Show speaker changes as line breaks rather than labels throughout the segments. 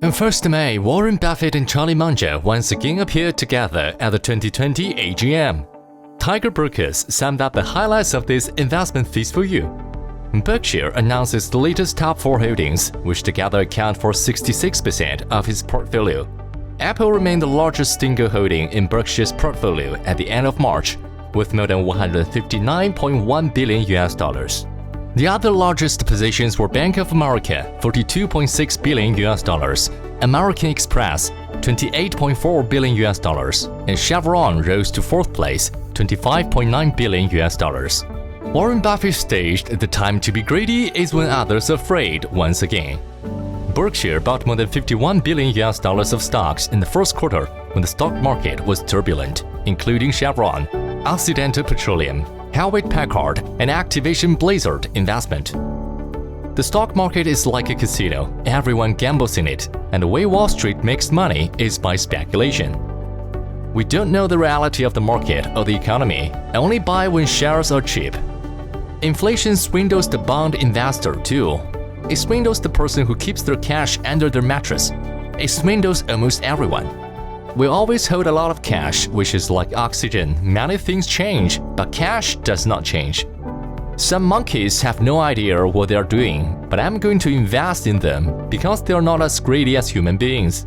On 1st May, Warren Buffett and Charlie Munger once again appeared together at the 2020 AGM. Tiger Brokers summed up the highlights of this investment feast for you. Berkshire announces the latest top 4 holdings, which together account for 66% of his portfolio. Apple remained the largest single holding in Berkshire's portfolio at the end of March, with more than $159.1 billion. The other largest positions were Bank of America, $42.6 billion, American Express, $28.4 billion, and Chevron rose to 4th place, $25.9 billion. Warren Buffett staged the time to be greedy is when others are afraid once again. Berkshire bought more than $51 billion of stocks in the first quarter when the stock market was turbulent, including Chevron, Occidental Petroleum, Hewlett-Packard, and Activision Blizzard investment. The stock market is like a casino. Everyone gambles in it, and the way Wall Street makes money is by speculation. We don't know the reality of the market or the economy, and only buy when shares are cheap. Inflation swindles the bond investor too. It swindles the person who keeps their cash under their mattress. It swindles almost everyone. We always hold a lot of cash, which is like oxygen. Many things change, but cash does not change. Some monkeys have no idea what they are doing, but I'm going to invest in them because they are not as greedy as human beings.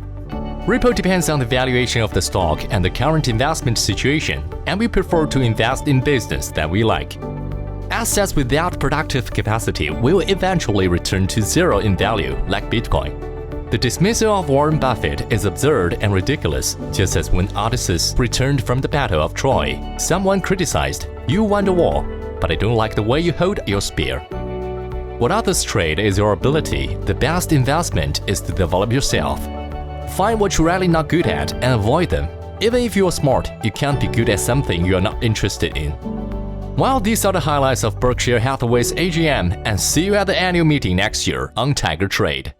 Repo depends on the valuation of the stock and the current investment situation, and we prefer to invest in business that we like. Assets without productive capacity will eventually return to zero in value, like Bitcoin. The dismissal of Warren Buffett is absurd and ridiculous, just as when Odysseus returned from the Battle of Troy, someone criticized, "You won the war, but I don't like the way you hold your spear." What others trade is your ability. The best investment is to develop yourself. Find what you're really not good at and avoid them. Even if you're smart, you can't be good at something you're not interested in. Well, these are the highlights of Berkshire Hathaway's AGM, and see you at the annual meeting next year on Tiger Trade.